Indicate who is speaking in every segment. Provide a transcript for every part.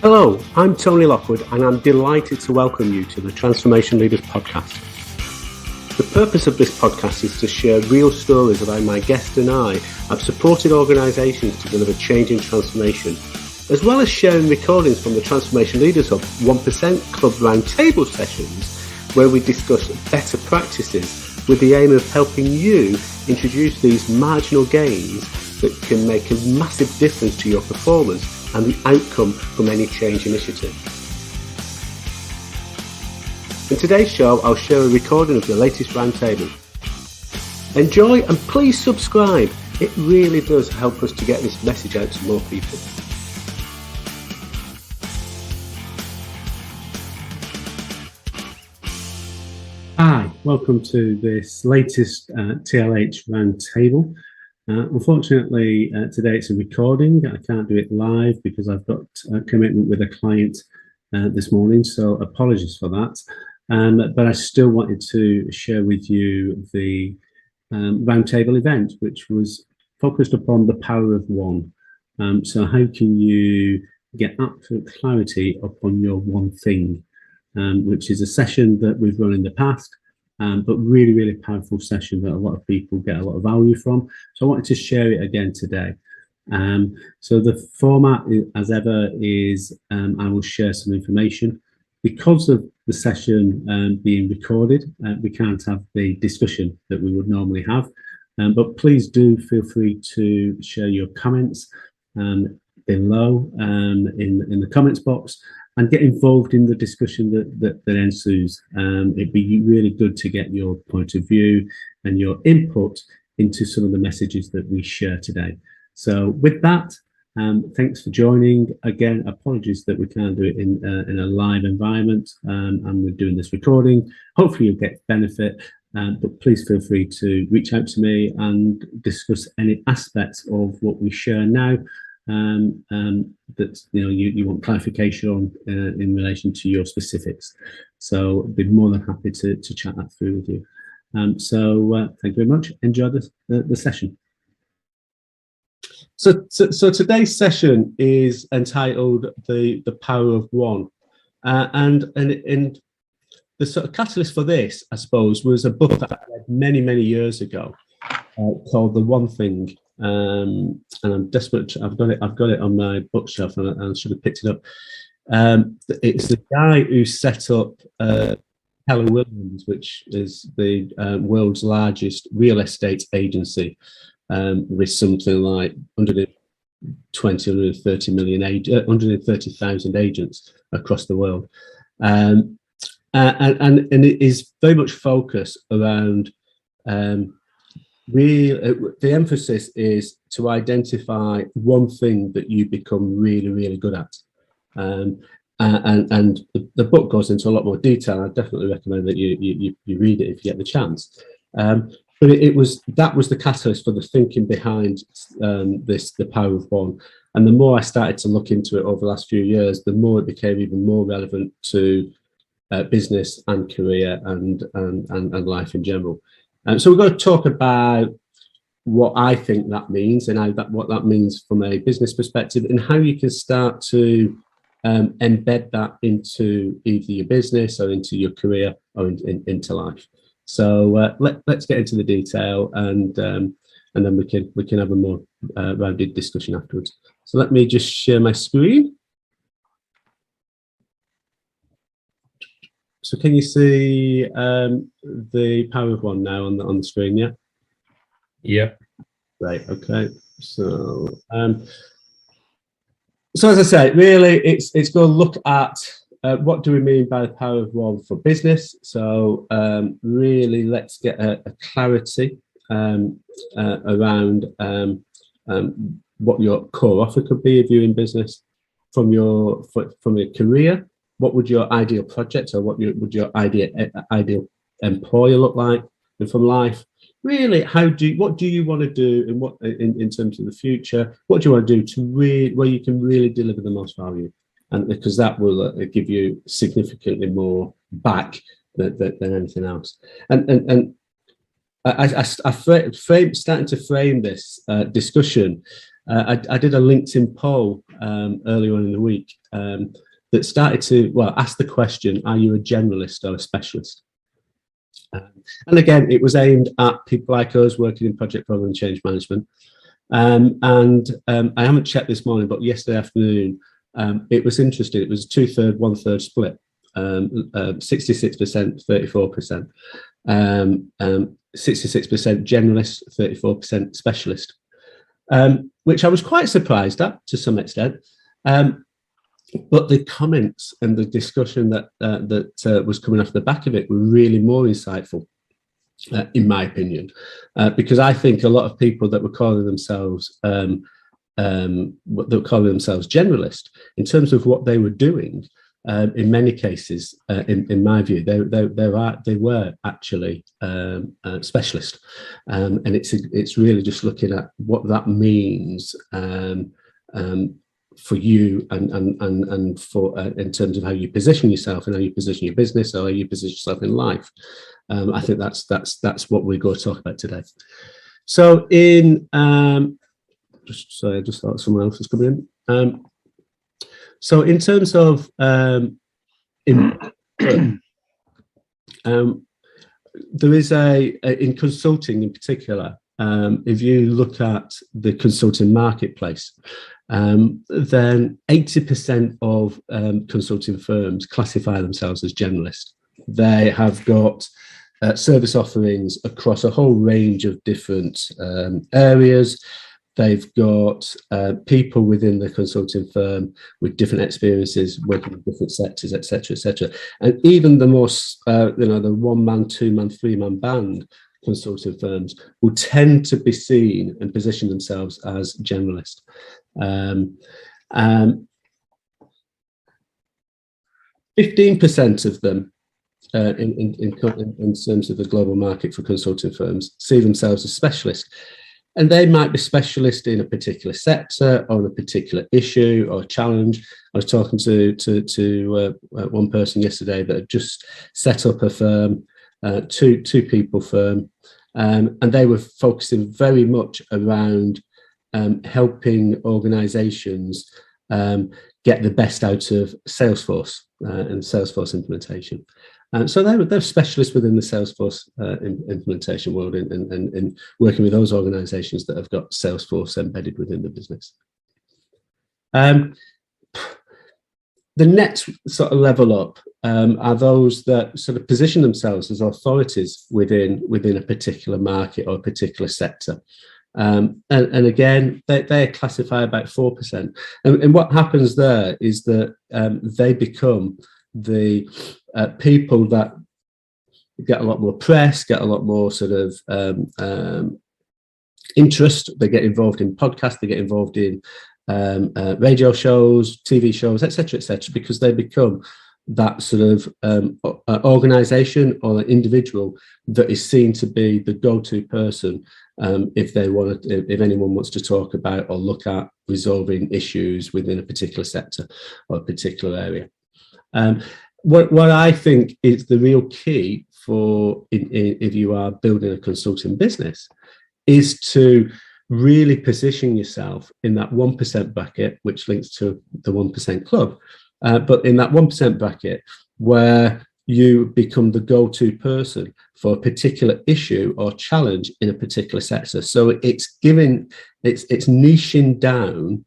Speaker 1: Hello, I'm Tony Lockwood and I'm delighted to welcome you to the Transformation Leaders Podcast. The purpose of this podcast is to share real stories about my guest and I have supported organisations to deliver change and transformation, as well as sharing recordings from the Transformation Leaders Hub 1% Club Roundtable sessions where we discuss better practices with the aim of helping you introduce these marginal gains that can make a massive difference to your performance and the outcome from any change initiative. In today's show, I'll share a recording of the latest roundtable. Enjoy and please subscribe. It really does help us to get this message out to more people. Hi, welcome to this latest TLH roundtable. Unfortunately, today it's a recording. I can't do it live because I've got a commitment with a client this morning, so apologies for that. But I still wanted to share with you the roundtable event, which was focused upon the power of one. So how can you get absolute clarity upon your one thing, which is a session that we've run in the past. But really, really powerful session that a lot of people get a lot of value from. So I wanted to share it again today. So the format, as ever, is I will share some information. Because of the session being recorded, we can't have the discussion that we would normally have. But please do feel free to share your comments below in the comments box, and get involved in the discussion that ensues. It'd be really good to get your point of view and your input into some of the messages that we share today. So with that, thanks for joining. Again, apologies that we can't do it in a live environment, and we're doing this recording. Hopefully you'll get benefit, but please feel free to reach out to me and discuss any aspects of what we share now that you want clarification on in relation to your specifics. So I'd be more than happy to chat that through with you. Thank you very much. Enjoy the session. So today's session is entitled "The Power of One," and the sort of catalyst for this, I suppose, was a book that I read many years ago called "The One Thing." And I'm desperate. I've got it on my bookshelf, and I should have picked it up. It's the guy who set up Keller Williams, which is the world's largest real estate agency, with something like 130,000 agents across the world, and it is very much focused around. The emphasis is to identify one thing that you become really good at, and the book goes into a lot more detail. I definitely recommend that you read it if you get the chance. But that was the catalyst for the thinking behind the power of one. And the more I started to look into it over the last few years, the more it became even more relevant to business and career and life in general. So we're going to talk about what I think that means, and what that means from a business perspective, and how you can start to embed that into either your business or into your career or into life. So let's get into the detail, and then we can have a more rounded discussion afterwards. So let me just share my screen. So can you see the power of one now on the screen? Yeah.
Speaker 2: Yeah.
Speaker 1: Right. Okay. So as I say, really, it's going to look at what do we mean by the power of one for business. So really, let's get a clarity around what your core offer could be if you're in business, from your career. What would your ideal project or would your ideal employer look like? And from life, really, what do you want to do, and what in terms of the future? What do you want to do where you can really deliver the most value? And because that will give you significantly more back than anything else. And I starting to frame this discussion. I did a LinkedIn poll earlier on in the week that started to, well, ask the question, are you a generalist or a specialist? And again, it was aimed at people like us working in project program change management. I haven't checked this morning, but yesterday afternoon, it was interesting. It was a 2/3, 1/3 split, 66%, 34%, 66% generalist, 34% specialist, which I was quite surprised at to some extent. But the comments and the discussion that was coming off the back of it were really more insightful, in my opinion, because I think a lot of people that were calling themselves generalist in terms of what they were doing, in many cases, in my view, they were actually specialist, and it's really just looking at what that means for you and for in terms of how you position yourself and how you position your business or how you position yourself in life. I think that's what we're going to talk about today. So I just thought someone else was coming in. So in terms of there is in consulting in particular, if you look at the consulting marketplace, then 80% of consulting firms classify themselves as generalist. They have got service offerings across a whole range of different areas. They've got people within the consulting firm with different experiences, working in different sectors, etc., etc. And even the most, the 1-man, 2-man, 3-man band consulting firms will tend to be seen and position themselves as generalist. 15% of them, in terms of the global market for consulting firms, see themselves as specialists. And they might be specialist in a particular sector or a particular issue or challenge. I was talking to one person yesterday that had just set up a firm, two people firm, and they were focusing very much around helping organisations get the best out of Salesforce and Salesforce implementation. So they're specialists within the Salesforce implementation world and working with those organisations that have got Salesforce embedded within the business. The next sort of level up are those that sort of position themselves as authorities within a particular market or a particular sector. And again, they classify about 4%. And what happens there is that they become the people that get a lot more press, get a lot more sort of interest. They get involved in podcasts, they get involved in radio shows, TV shows, etc., because they become that sort of organisation or an individual that is seen to be the go-to person if anyone wants to talk about or look at resolving issues within a particular sector or a particular area. What I think is the real key for if you are building a consulting business is to really position yourself in that 1% bracket, which links to the 1% club, but in that 1% bracket where you become the go-to person for a particular issue or challenge in a particular sector. So it's niching down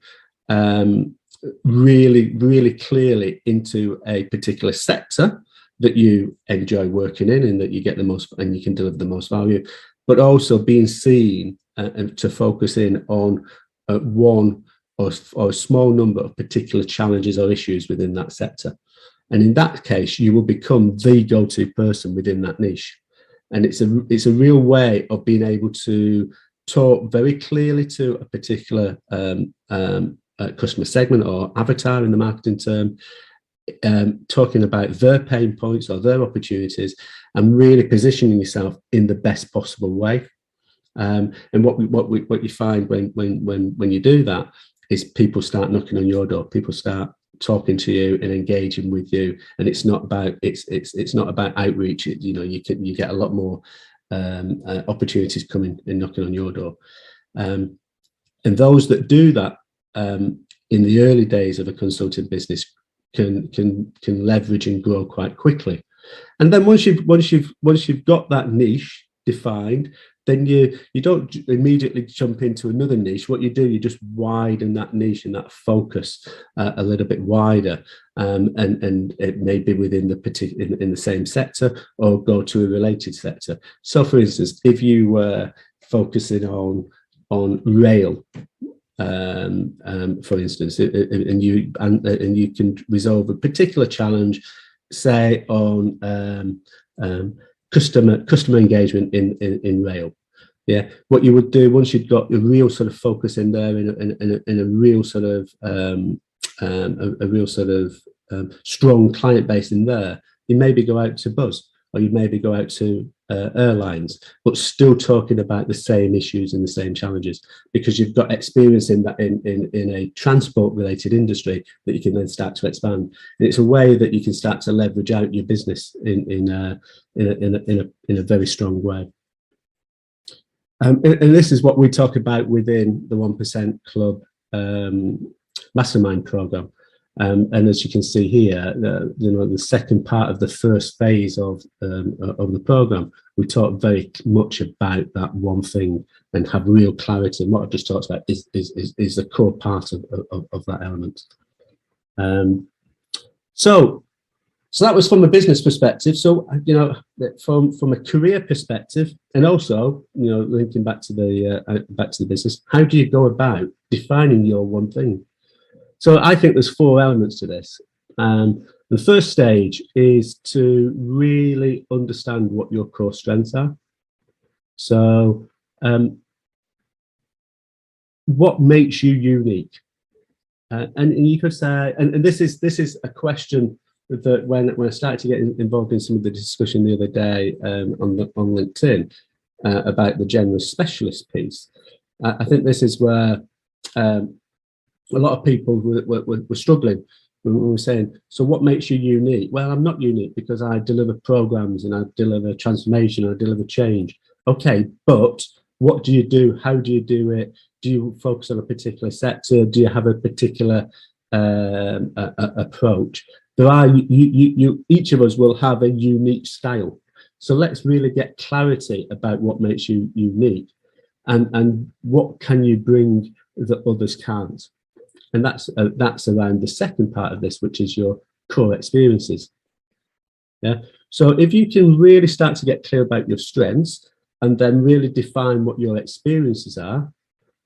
Speaker 1: really clearly into a particular sector that you enjoy working in and that you get the most and you can deliver the most value, but also being seen and to focus in on one or a small number of particular challenges or issues within that sector. And in that case, you will become the go-to person within that niche. And it's a real way of being able to talk very clearly to a particular customer segment or avatar in the marketing term, talking about their pain points or their opportunities and really positioning yourself in the best possible way. And what you find when you do that is people start knocking on your door, people start talking to you and engaging with you, and it's not about outreach. You get a lot more opportunities coming and knocking on your door, and those that do that in the early days of a consulting business can leverage and grow quite quickly. And then once you've got that niche defined, then you don't immediately jump into another niche. What you do, you just widen that niche and that focus a little bit wider, and it may be within the in the same sector or go to a related sector. So, for instance, if you were focusing on rail, for instance, and you can resolve a particular challenge, say on customer engagement in rail. Yeah, what you would do once you've got a real sort of focus in there, in a real sort of strong client base in there, you maybe go out to bus, or you maybe go out to airlines, but still talking about the same issues and the same challenges, because you've got experience in that in a transport related industry that you can then start to expand. And it's a way that you can start to leverage out your business in a very strong way. And this is what we talk about within the 1% Club mastermind program. And as you can see here, the second part of the first phase of the program, we talk very much about that one thing and have real clarity. And what I've just talked about is the core part of that element. So that was from a business perspective. So from a career perspective, and also linking back to the business, how do you go about defining your one thing? So I think there's 4 elements to this. The first stage is to really understand what your core strengths are. So what makes you unique? And you could say, and this is a question that when I started to get involved in some of the discussion the other day on LinkedIn about the generous specialist piece, I think this is where a lot of people were struggling when we were saying, so what makes you unique? Well, I'm not unique because I deliver programs and I deliver transformation, I deliver change. Okay, but what do you do? How do you do it? Do you focus on a particular sector? Do you have a particular approach? Each of us will have a unique style. So let's really get clarity about what makes you unique and what can you bring that others can't. And that's around the second part of this, which is your core experiences. Yeah. So if you can really start to get clear about your strengths and then really define what your experiences are,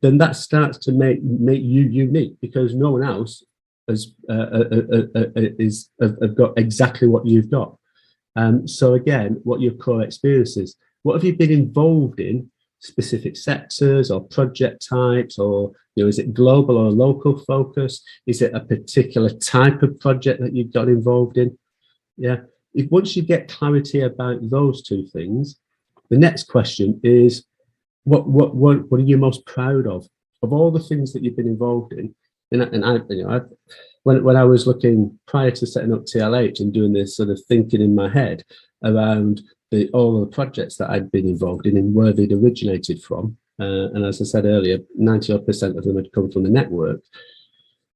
Speaker 1: then that starts to make you unique, because no one else has got exactly what you've got. So again, what your core experiences? What have you been involved in? Specific sectors or project types, or is it global or local focus? Is it a particular type of project that you've got involved in? Yeah. Once you get clarity about those 2 things, the next question is, what are you most proud of all the things that you've been involved in? When I was looking prior to setting up TLH and doing this sort of thinking in my head around all of the projects that I'd been involved in and where they'd originated from, and as I said earlier, 90% of them had come from the network.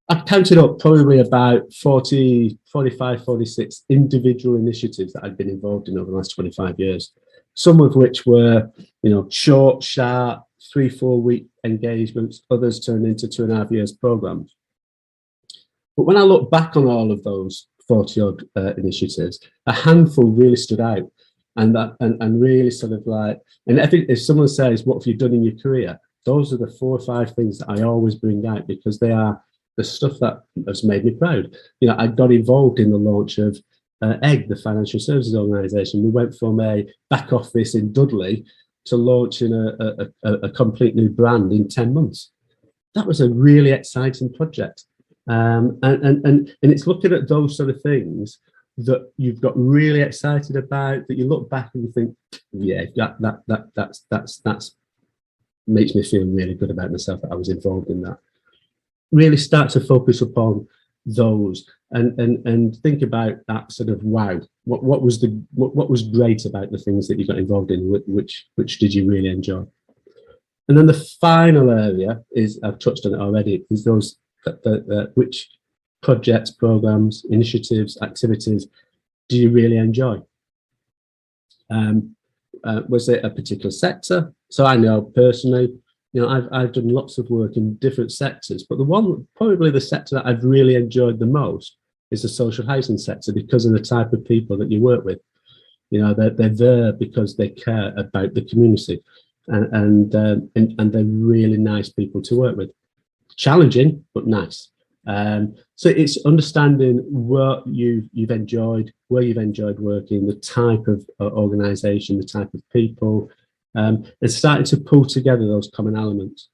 Speaker 1: I counted up probably about 40, 45, 46 individual initiatives that I'd been involved in over the last 25 years. Some of which were, short, sharp, 3-4 week engagements. Others turned into 2.5 years programs. But when I look back on all of those 40 odd initiatives, a handful really stood out, and really sort of like. And I think if someone says, "What have you done in your career?" those are the 4 or 5 things that I always bring out, because they are the stuff that has made me proud. I got involved in the launch of EGG, the financial services organisation. We went from a back office in Dudley to launching a complete new brand in 10 months. That was a really exciting project. And it's looking at those sort of things that you've got really excited about, that you look back and you think, yeah, that's makes me feel really good about myself that I was involved in that. Really start to focus upon those and think about that sort of, wow, what was great about the things that you got involved in, which did you really enjoy? And then the final area is, I've touched on it already, is those which projects, programs, initiatives, activities do you really enjoy? Was it a particular sector? So I know personally, I've done lots of work in different sectors, but probably the sector that I've really enjoyed the most is the social housing sector, because of the type of people that you work with. They're there because they care about the community, and they're really nice people to work with. Challenging, but nice. So it's understanding what you've enjoyed, where you've enjoyed working, the type of organisation, the type of people, and starting to pull together those common elements.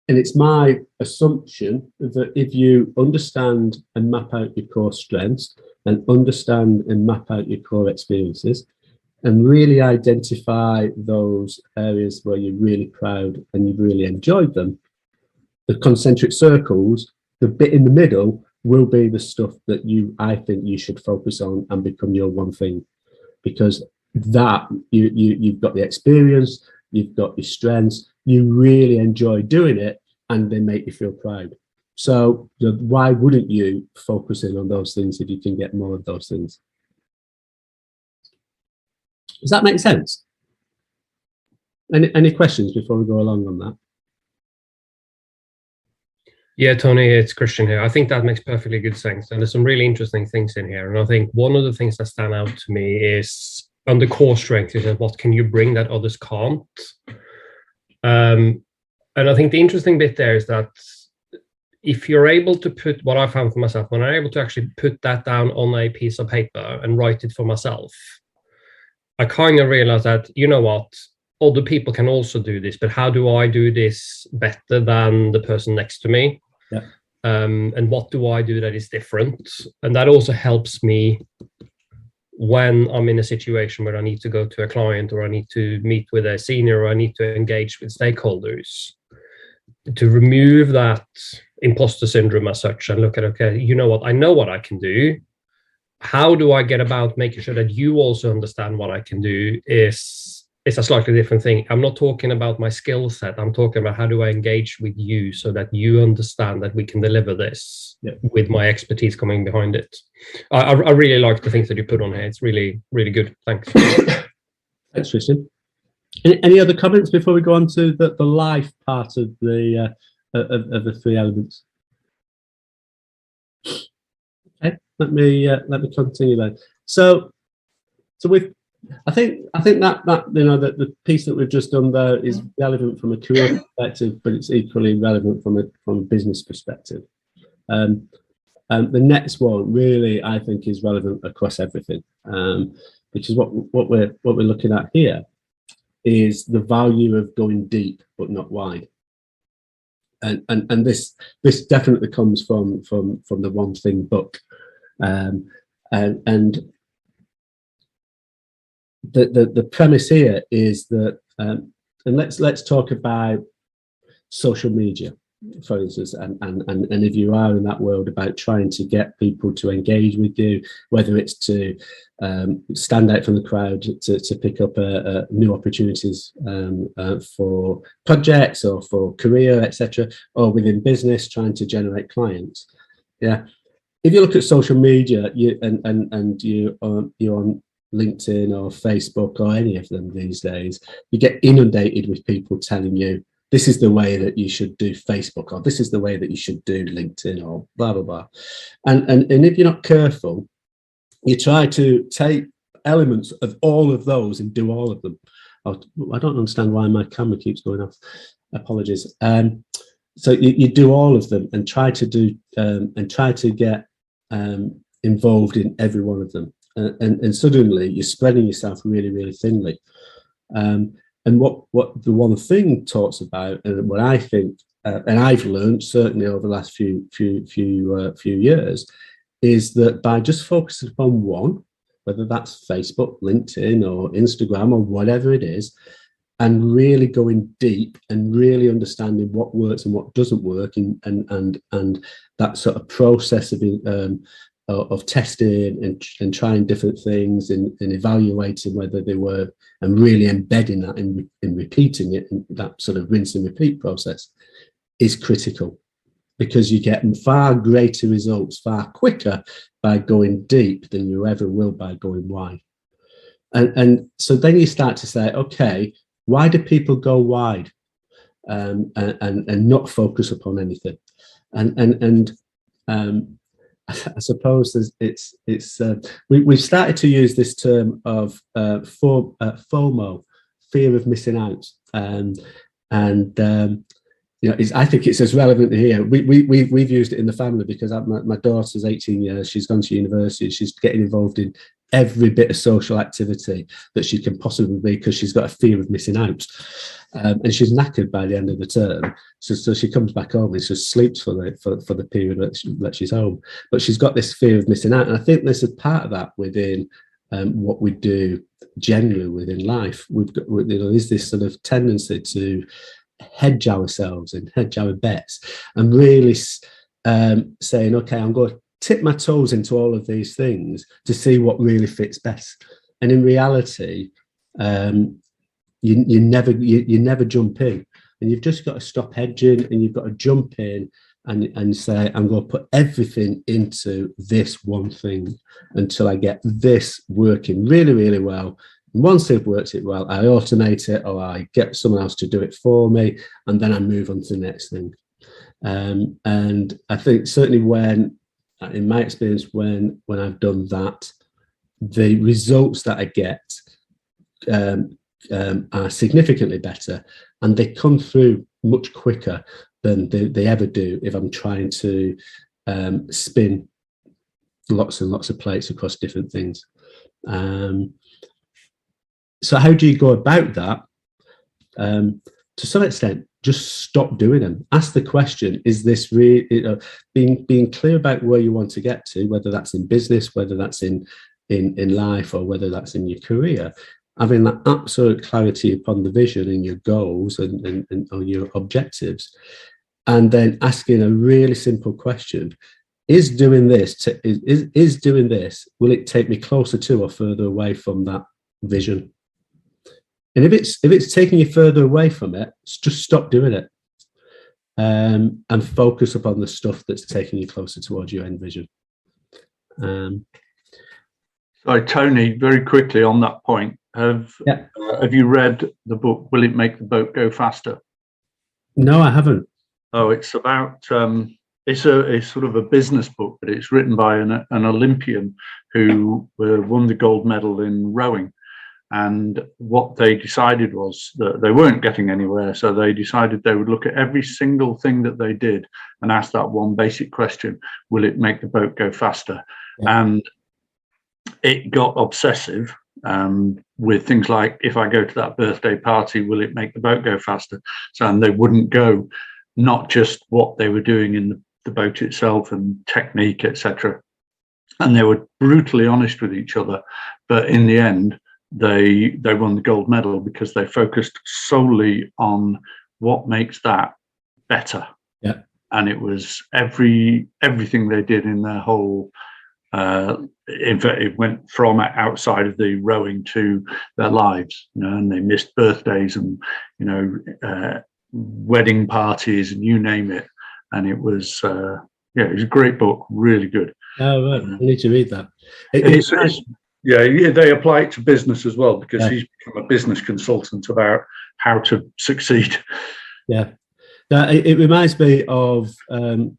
Speaker 1: And it's my assumption that if you understand and map out your core strengths, and understand and map out your core experiences, and really identify those areas where you're really proud and you've really enjoyed them, the concentric circles, the bit in the middle, will be the stuff that I think you should focus on and become your one thing, because that you've got the experience, you've got your strengths, you really enjoy doing it, and they make you feel proud. So why wouldn't you focus in on those things if you can get more of those things? Does that make sense? Any questions before we go along on that?
Speaker 2: Yeah, Tony, it's Christian here. I think that makes perfectly good sense. And there's some really interesting things in here. And I think one of the things that stand out to me is on the core strength is that what can you bring that others can't? And I think the interesting bit there is that if you're able to put what I found for myself, when I'm able to actually put that down on a piece of paper and write it for myself, I kind of realized that, you know what, other people can also do this, but how do I do this better than the person next to me?
Speaker 1: Yeah.
Speaker 2: And what do I do that is different? And that also helps me when I'm in a situation where I need to go to a client, or I need to meet with a senior, or I need to engage with stakeholders, to remove that imposter syndrome as such, and look at, okay, you know what, I know what I can do. How do I get about making sure that you also understand what I can do is a slightly different thing. I'm not talking about my skill set. I'm talking about how do I engage with you so that you understand that we can deliver this with my expertise coming behind it. I really like the things that you put on here. It's really, really good. Thanks.
Speaker 1: Thanks, Tristan. Any other comments before we go on to the life part of the three elements? Okay, let me continue then. So with I think that the piece that we've just done there is relevant from a career perspective, but it's equally relevant from a business perspective. The next one really, I think, is relevant across everything, which is what we're looking at here, is the value of going deep but not wide. And this definitely comes from the One Thing book, and the premise here is that, and let's talk about social media, for instance, and if you are in that world about trying to get people to engage with you, whether it's to stand out from the crowd, to pick up new opportunities for projects or for career, etc., or within business, trying to generate clients. Yeah, if you look at social media, you're on LinkedIn or Facebook or any of them these days, you get inundated with people telling you this is the way that you should do Facebook, or this is the way that you should do LinkedIn, or blah blah blah. And if you're not careful, you try to take elements of all of those and do all of them. I don't understand why my camera keeps going off. Apologies. So you do all of them and try to get involved in every one of them. And suddenly you're spreading yourself really, really thinly. And what the One Thing talks about, and what I think, and I've learned certainly over the last few years, is that by just focusing upon one, whether that's Facebook, LinkedIn, or Instagram, or whatever it is, and really going deep and really understanding what works and what doesn't work, and that sort of process of testing and trying different things and evaluating whether they work, and really embedding that in repeating it, and that sort of rinse and repeat process is critical, because you get far greater results far quicker by going deep than you ever will by going wide. And so then you start to say, okay, why do people go wide and not focus upon anything? And I suppose we've started to use this term of FOMO, fear of missing out, and I think it's as relevant here. We've used it in the family because my daughter's 18 years. She's gone to university. She's getting involved in every bit of social activity that she can possibly be, because she's got a fear of missing out, and she's knackered by the end of the term. So she comes back home and just sleeps for the period that she's home. But she's got this fear of missing out, and I think there's a part of that within what we do generally within life. There's this sort of tendency to hedge ourselves and hedge our bets, and really saying, okay, I'm going to tip my toes into all of these things to see what really fits best. And in reality, you never jump in, and you've just got to stop hedging, and you've got to jump in and say, I'm going to put everything into this one thing until I get this working really, really well. And once they've worked it well, I automate it, or I get someone else to do it for me, and then I move on to the next thing. And I think certainly in my experience, when I've done that, the results that I get are significantly better, and they come through much quicker than they ever do if I'm trying to spin lots and lots of plates across different things. So how do you go about that? To some extent, just stop doing them. Ask the question, is this really, being clear about where you want to get to, whether that's in business, whether that's in life, or whether that's in your career, having that absolute clarity upon the vision and your goals and your objectives, and then asking a really simple question: is doing this, will it take me closer to or further away from that vision? And if it's taking you further away from it, just stop doing it, and focus upon the stuff that's taking you closer towards your end vision.
Speaker 3: Sorry, Tony, very quickly on that point, have you read the book Will It Make the Boat Go Faster?
Speaker 1: No, I haven't.
Speaker 3: Oh, it's about it's sort of a business book, but it's written by an Olympian who won the gold medal in rowing. And what they decided was that they weren't getting anywhere. So they decided they would look at every single thing that they did and ask that one basic question: will it make the boat go faster? Yeah. And it got obsessive with things like, if I go to that birthday party, will it make the boat go faster? So, and they wouldn't go, not just what they were doing in the boat itself and technique, etc. And they were brutally honest with each other. But in the end, they won the gold medal because they focused solely on what makes that better.
Speaker 1: Yeah.
Speaker 3: And it was everything they did in their whole in fact, it went from outside of the rowing to their lives, and they missed birthdays and wedding parties and you name it. And it was it was a great book, really good.
Speaker 1: Oh, right. I need to read that.
Speaker 3: They apply it to business as well, because he's become a business consultant about how to succeed.
Speaker 1: Yeah. Now, it reminds me of I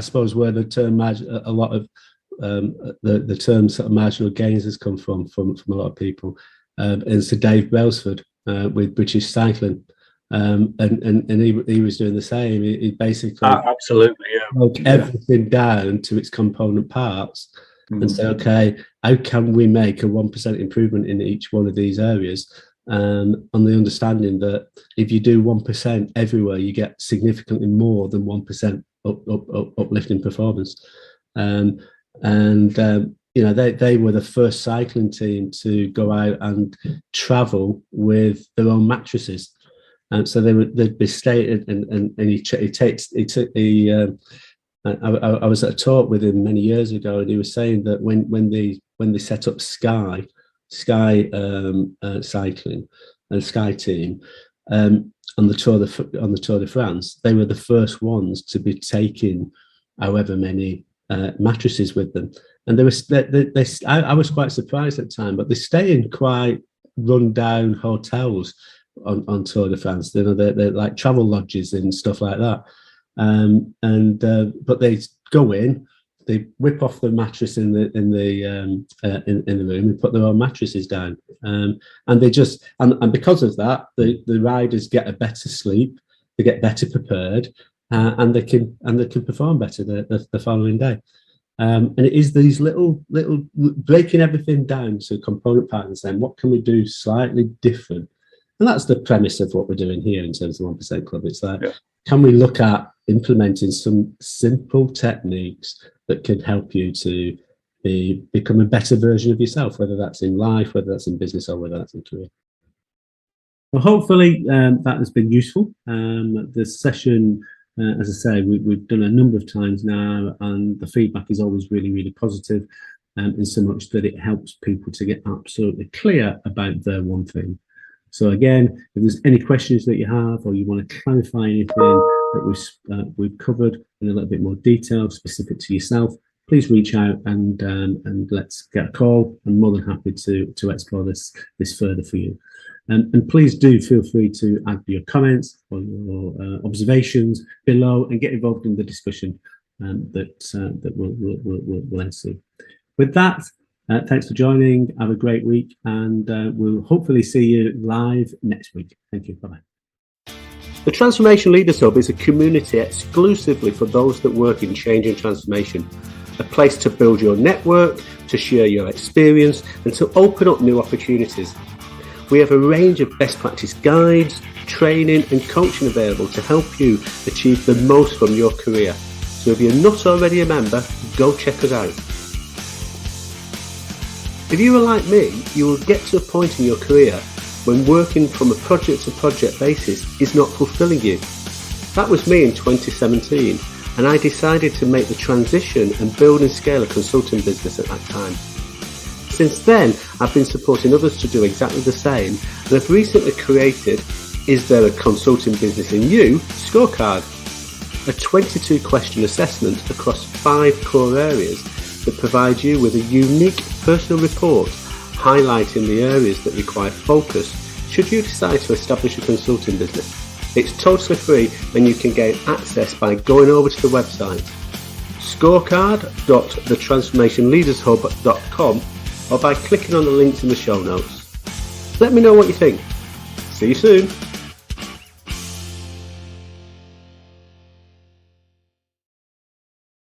Speaker 1: suppose, where the term a lot of the term sort of marginal gains has come from a lot of people. And Sir Dave Brailsford with British Cycling. And he was doing the same. He basically
Speaker 3: absolutely
Speaker 1: broke everything down to its component parts and say, okay, how can we make a 1% improvement in each one of these areas? On the understanding that if you do 1% everywhere, you get significantly more than 1% uplift in performance. They were the first cycling team to go out and travel with their own mattresses. And so they'd be stated, and I was at a talk with him many years ago, and he was saying that when they set up Sky Cycling and Sky Team, on the Tour de France, they were the first ones to be taking however many mattresses with them, and I was quite surprised at the time, but they stay in quite run-down hotels on Tour de France. They're like travel lodges and stuff like that, but they go in. They whip off the mattress in the room and put their own mattresses down, and they just and because of that, the riders get a better sleep, they get better prepared, and they can perform better the following day. And it is these little breaking everything down to component parts and saying what can we do slightly different, and that's the premise of what we're doing here in terms of 1% Club. It's like, can we look at implementing some simple techniques that can help you to become a better version of yourself, whether that's in life, whether that's in business, or whether that's in career. Well, hopefully that has been useful. The session, as I say, we've done a number of times now, and the feedback is always really, really positive, in so much that it helps people to get absolutely clear about their one thing. So again, if there's any questions that you have, or you want to clarify anything that we've covered in a little bit more detail specific to yourself, please reach out and let's get a call. I'm more than happy to explore this further for you. And please do feel free to add your comments or your observations below and get involved in the discussion that will ensue. With that, thanks for joining. Have a great week, and we'll hopefully see you live next week. Thank you. Bye-bye. The Transformation Leaders Hub is a community exclusively for those that work in change and transformation, a place to build your network, to share your experience, and to open up new opportunities. We have a range of best practice guides, training and coaching available to help you achieve the most from your career. So if you're not already a member, go check us out. If you are like me, you will get to a point in your career when working from a project to project basis is not fulfilling you. That was me in 2017, and I decided to make the transition and build and scale a consulting business at that time. Since then, I've been supporting others to do exactly the same, and have recently created Is There a Consulting Business in You? Scorecard, a 22-question assessment across 5 core areas that provides you with a unique personal report highlighting the areas that require focus should you decide to establish a consulting business. It's totally free, and you can gain access by going over to the website scorecard.thetransformationleadershub.com or by clicking on the links in the show notes. Let me know what you think. See you soon.